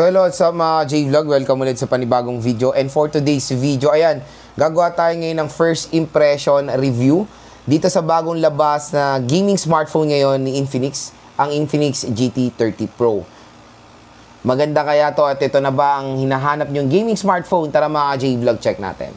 So hello sa mga J-Vlog, welcome ulit sa panibagong video. And for today's video, ayan, gagawa tayo ngayon ng first impression review dito sa bagong labas na gaming smartphone ngayon ni Infinix, ang Infinix GT30 Pro. Maganda kaya to at ito na ba ang hinahanap nyong gaming smartphone? Tara mga J-Vlog, check natin.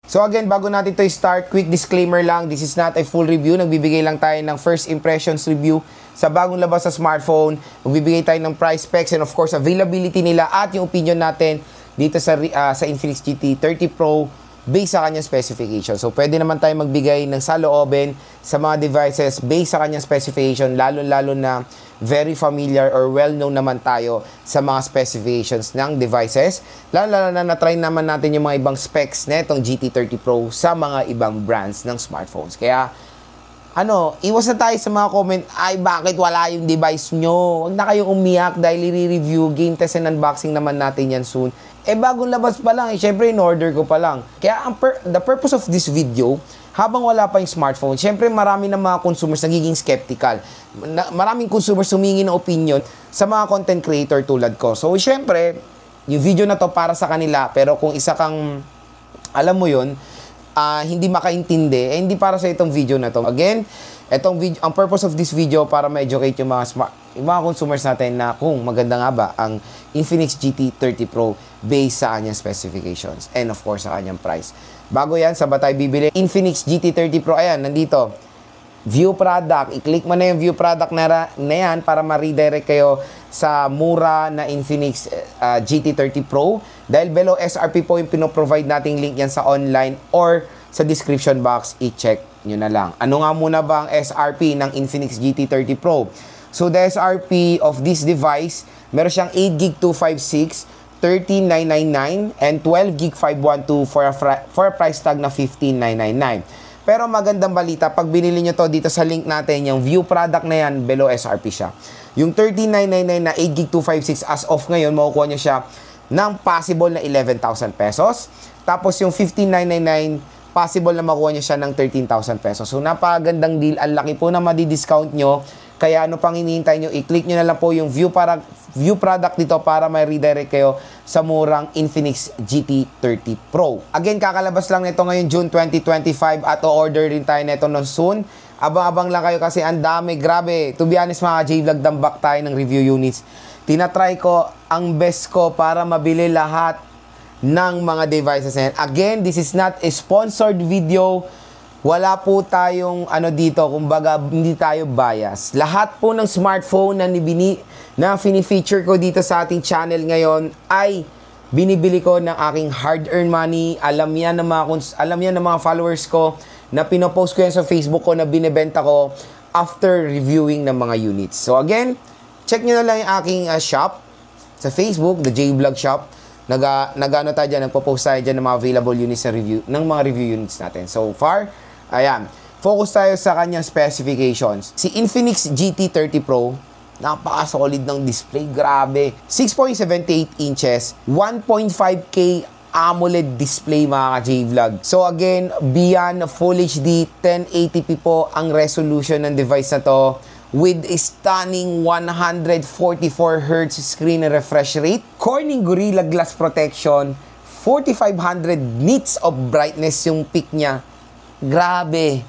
So again, bago natin to start, quick disclaimer lang, this is not a full review. Nagbibigay lang tayo ng first impressions review sa bagong labas sa smartphone. Magbibigay tayo ng price specs and of course availability nila at yung opinion natin dito sa Infinix GT30 Pro based sa kanyang specification. So pwede naman tayo magbigay ng saloobin sa mga devices based sa kanyang specification, lalo-lalo na very familiar or well-known naman tayo sa mga specifications ng devices. Lalo-lalo na na-try naman natin yung mga ibang specs na itong GT30 Pro sa mga ibang brands ng smartphones. Kaya, iwas na tayo sa mga comment, ay bakit wala yung device nyo? Huwag na kayong umiyak dahil i-review, game test and unboxing naman natin yan soon. Bagong labas pa lang, syempre in-order ko pa lang. Kaya the purpose of this video, habang wala pa yung smartphone, syempre marami ng mga consumers nagiging skeptical. Maraming consumers humingi ng opinion sa mga content creator tulad ko. So syempre, yung video na to para sa kanila, pero kung isa kang, alam mo yun, hindi makaintindi, hindi para sa itong video na to. Again, ang purpose of this video para ma-educate yung mga consumers natin na kung maganda nga ba ang Infinix GT30 Pro based sa kanyang specifications and of course sa kanyang price. Bago yan, sa ba tayo bibili? Infinix GT30 Pro, ayan, nandito. View product. I-click mo na yung view product na yan para ma-redirect kayo sa mura na Infinix GT30 Pro. Dahil below SRP po yung pinoprovide nating link yan sa online or sa description box, i-check nyo na lang. Ano nga muna ba ang SRP ng Infinix GT30 Pro? So the SRP of this device, meron siyang 8GB 256, 13,999 and 12GB 512 for a price tag na 15,999. Pero magandang balita, pag binili nyo to dito sa link natin, yung view product na yan, below SRP siya. Yung 13,999 na 8GB 256 as of ngayon, makukuha nyo siya ng possible na 11,000 pesos. Tapos yung 15,999, possible na makuha nyo siya ng 13,000 pesos. So napakagandang deal, ang laki po na madi-discount nyo. Kaya ano pang hinihintay nyo, i-click nyo na lang po yung view product dito para may redirect kayo sa murang Infinix GT30 Pro. Again, kakalabas lang nito ngayon June 2025 at o-order rin tayo nito noon soon. Abang-abang lang kayo kasi ang dami, grabe. To be honest mga J-Vlog, dambak tayo ng review units. Tinatry ko ang best ko para mabili lahat ng mga devices na yan. Again, this is not a sponsored video. Wala po tayong dito, kumbaga hindi tayo bias. Lahat po ng smartphone na fini-feature ko dito sa ating channel ngayon ay binibili ko ng aking hard-earned money. Alam yan ng mga followers ko na pinopost ko yan sa Facebook ko na binibenta ko after reviewing ng mga units. So again, check nyo na lang yung aking shop sa Facebook, the J-Vlog Shop. Nagano tayo dyan, nagpo-post tayo dyan ng mga available units sa review, ng mga review units natin. So far, ayan, focus tayo sa kanyang specifications. Si Infinix GT30 Pro, napaka-solid ng display, grabe. 6.78 inches, 1.5K AMOLED display mga ka-J-Vlog. So again, beyond Full HD, 1080p po ang resolution ng device na to with a stunning 144Hz screen refresh rate, Corning Gorilla Glass protection, 4500 nits of brightness yung peak niya. Grabe.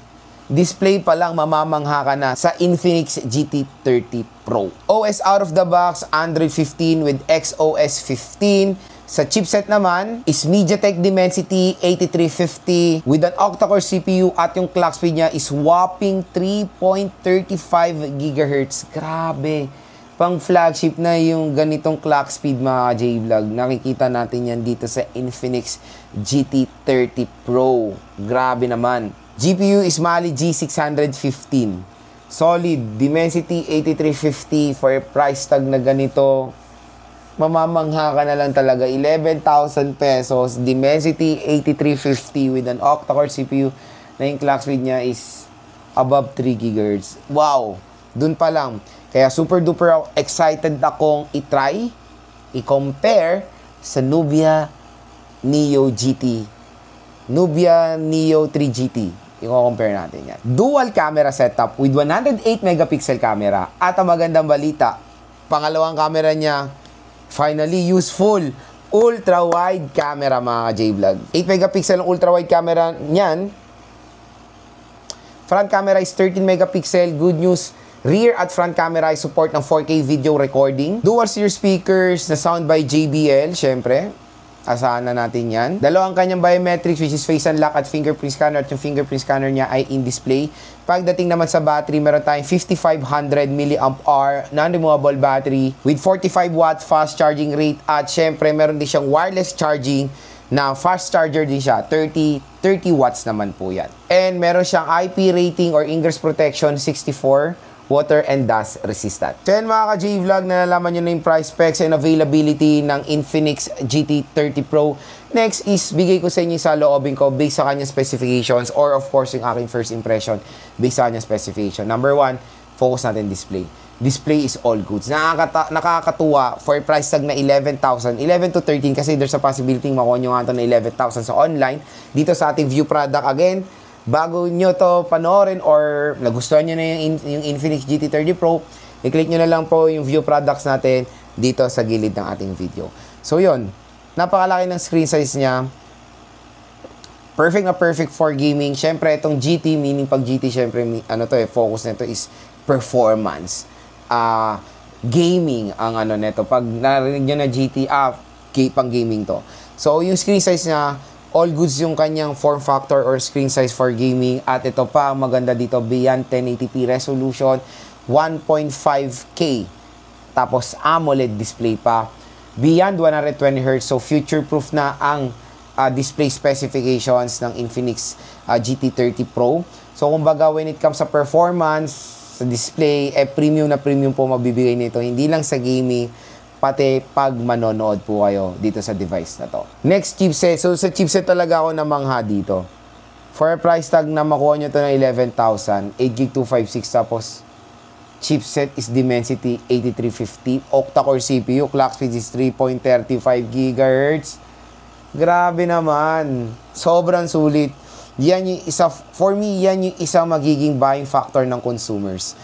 Display pa lang, mamamangha ka na sa Infinix GT30 Pro. OS out of the box, Android 15 with XOS 15. Sa chipset naman is MediaTek Dimensity 8350 with an octa-core CPU at yung clock speed niya is whopping 3.35 GHz. Grabe. Pang flagship na yung ganitong clock speed mga J-Vlog. Nakikita natin yan dito sa Infinix GT30 Pro. Grabe naman. GPU is Mali G615. Solid. Dimensity 8350 for a price tag na ganito. Mamamangha ka na lang talaga. 11,000 pesos. Dimensity 8350 with an octa-core CPU na yung clock speed niya is above 3 GHz. Wow! Dun pa lang. Kaya super duper excited akong i-try, i-compare sa Nubia Neo GT. Nubia Neo 3 GT. I-compare natin yan. Dual camera setup with 108 megapixel camera. At ang magandang balita, pangalawang camera niya, finally useful. Ultra-wide camera mga ka-J-Vlog. 8 megapixel ang ultra-wide camera niyan. Front camera is 13 megapixel. Good news, rear at front camera ay support ng 4K video recording. Dual series speakers na sound by JBL, syempre. Asahan na natin yan. Dalawang kanyang biometrics which is face unlock at fingerprint scanner. At yung fingerprint scanner niya ay in-display. Pagdating naman sa battery, meron tayong 5500 mAh non-removable battery with 45 watt fast charging rate. At syempre, meron din siyang wireless charging na fast charger din siya. 30 watts naman po yan. And meron siyang IP rating or ingress protection 64. Water and dust resistant. So yan mga ka-J-Vlog, nalalaman nyo na yung price specs and availability ng Infinix GT30 Pro. Next is, bigay ko sa inyo sa loobin ko based sa kanyang specifications or of course yung aking first impression based sa kanyang specification. Number 1, focus natin display. Display is all goods. Nakakatuwa for a price tag na 11,000. 11 to 13 kasi there's a possibility makuha nyo nga ito na 11,000 sa online. Dito sa ating view product again, bago nyo to panoorin or nagustuhan nyo na yung Infinix GT30 Pro, i-click nyo na lang po yung view products natin dito sa gilid ng ating video. So yun, napakalaki ng screen size niya. Perfect na perfect for gaming. Syempre, itong GT, meaning pag GT, syempre, focus nito is performance. Gaming ang nito. Pag narinig nyo na GT, pang gaming to. So, yung screen size niya, all goods yung kanyang form factor or screen size for gaming. At ito pa, maganda dito, beyond 1080p resolution, 1.5K. Tapos, AMOLED display pa. Beyond 120Hz, so future-proof na ang display specifications ng Infinix GT30 Pro. So, kumbaga, when it comes sa performance, sa display, premium na premium po mabibigay nito. Hindi lang sa gaming, pati pag manonood po kayo dito sa device na to. Next, chipset. So, sa chipset talaga ako namangha dito. For a price tag na makuha nyo to na 11,000, 8GB 256, tapos chipset is Dimensity 8350, octa-core CPU, clock speed is 3.35 GHz. Grabe naman. Sobrang sulit. Yan yung isa, for me, yan yung isang magiging buying factor ng consumers.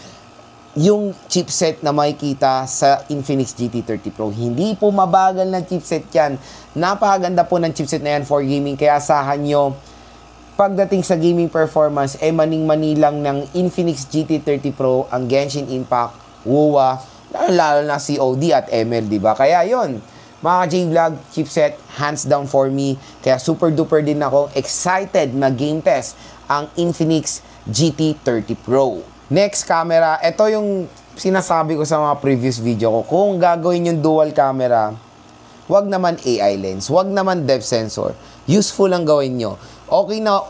Yung chipset na makikita sa Infinix GT30 Pro. Hindi po mabagal na chipset yan. Napakaganda po ng chipset na yan for gaming. Kaya asahan nyo, pagdating sa gaming performance, maning-mani lang ng Infinix GT30 Pro, ang Genshin Impact, WoA, lalo na COD at ML, diba? Kaya yon mga J-Vlog, chipset, hands down for me. Kaya super duper din ako excited na game test ang Infinix GT30 Pro. Next, camera. Ito yung sinasabi ko sa mga previous video ko. Kung gagawin yung dual camera, wag naman AI lens, wag naman depth sensor. Useful ang gawin nyo. Okay na,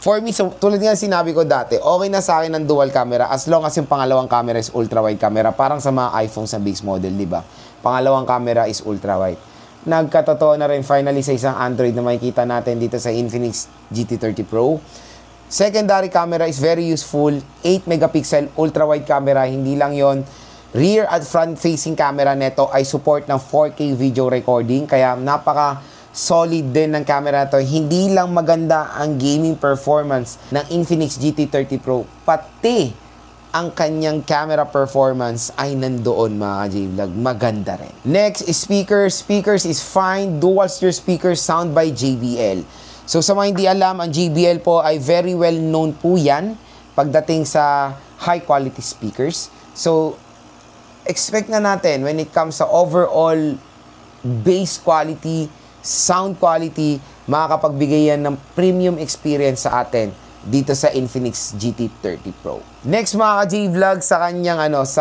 for me, so, tulad nga sinabi ko dati, okay na sa akin ang dual camera as long as yung pangalawang camera is ultra-wide camera. Parang sa mga iPhone sa base model, di ba? Pangalawang camera is ultra-wide. Nagkatotoo na rin finally sa isang Android na makikita natin dito sa Infinix GT30 Pro. Secondary camera is very useful. 8 megapixel ultra-wide camera. Hindi lang yon. Rear at front-facing camera neto ay support ng 4K video recording. Kaya napaka-solid din ng camera na to. Hindi lang maganda ang gaming performance ng Infinix GT30 Pro. Pati ang kanyang camera performance ay nandoon mga J-Vlog. Maganda rin. Next is speakers. Speakers is fine. Dual steer speakers sound by JBL. So sa mga hindi alam, ang JBL po ay very well known po yan pagdating sa high quality speakers. So expect na natin when it comes sa overall bass quality, sound quality, makakapagbigay yan ng premium experience sa atin dito sa Infinix GT30 Pro. Next mga ka-J-Vlog, sa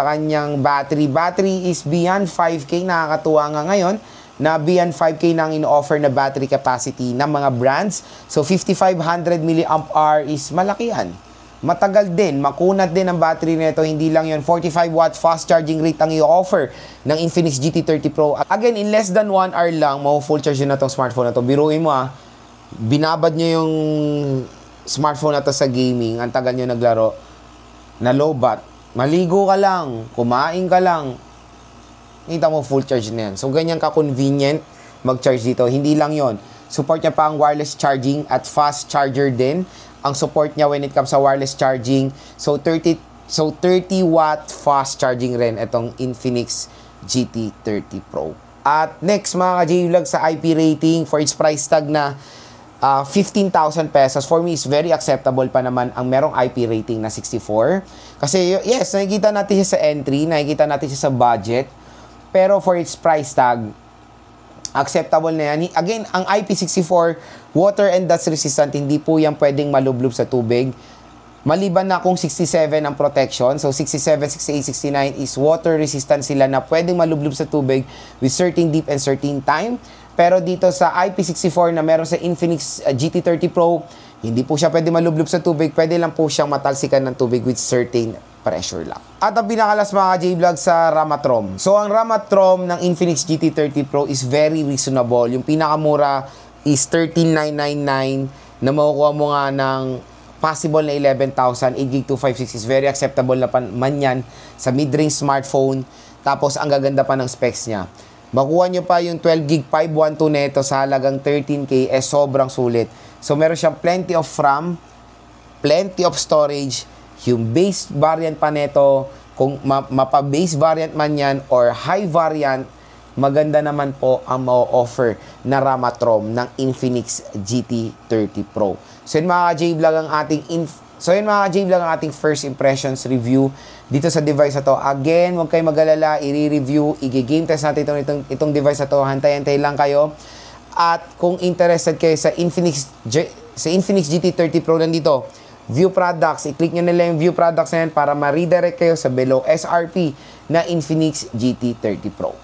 kanyang battery. Battery is beyond 5K, nakakatuwa nga ngayon na beyond 5K na ang ino-offer na battery capacity ng mga brands. So, 5500 mAh is malaki yan. Matagal din, makunat din ang battery nito. Hindi lang yon, 45 watt fast charging rate ang i-offer ng Infinix GT30 Pro. Again, in less than 1 hour lang, full charge na itong smartphone na to. Biruin mo binabad nyo yung smartphone na to sa gaming, ang tagal nyo naglaro, na low bat, maligo ka lang, kumain ka lang, kita mo full charge na yan. So, ganyan ka-convenient mag-charge dito. Hindi lang yon, support niya pa ang wireless charging at fast charger din ang support niya when it comes sa wireless charging. So 30 watt fast charging rin itong Infinix GT30 Pro. At next mga ka-J-Vlog, sa IP rating for its price tag na 15,000 pesos, for me is very acceptable pa naman ang merong IP rating na 64. Kasi yes, nakikita natin siya sa entry, nakikita natin siya sa budget, pero for its price tag, acceptable na yan. Again, ang IP64, water and dust resistant, hindi po yan pwedeng malublob sa tubig. Maliban na kung 67 ang protection, so 67, 68, 69 is water resistant sila na pwedeng malublob sa tubig with certain deep and certain time. Pero dito sa IP64 na meron sa Infinix GT30 Pro, hindi po siya pwede malublob sa tubig, pwede lang po siyang matalsikan ng tubig with certain pressure lang. At ang pinakalas mga J-Vlog sa RAM at ROM. So ang RAM at ROM ng Infinix GT30 Pro is very reasonable. Yung pinakamura is 13,999 na makukuha mo nga ng possible na 11,000. 8GB 256 is very acceptable na man yan sa mid-range smartphone. Tapos ang gaganda pa ng specs niya. Makuha nyo pa yung 12GB 512 neto sa halagang 13K, sobrang sulit. So meron siyang plenty of RAM, plenty of storage. Yung base variant pa neto, kung mapa-base variant man yan or high variant, maganda naman po ang ma-offer na RAM at ROM ng Infinix GT30 Pro. So yun mga J-Vlog ang ating first impressions review dito sa device na to. Again, huwag kayong mag-alala, i-review, i-game test natin itong device na to. Hantay-hantay lang kayo. At kung interested kayo sa Infinix GT30 Pro, nandito, View Products. I-click nyo nila yung View Products na yan para ma-redirect kayo sa below SRP na Infinix GT30 Pro.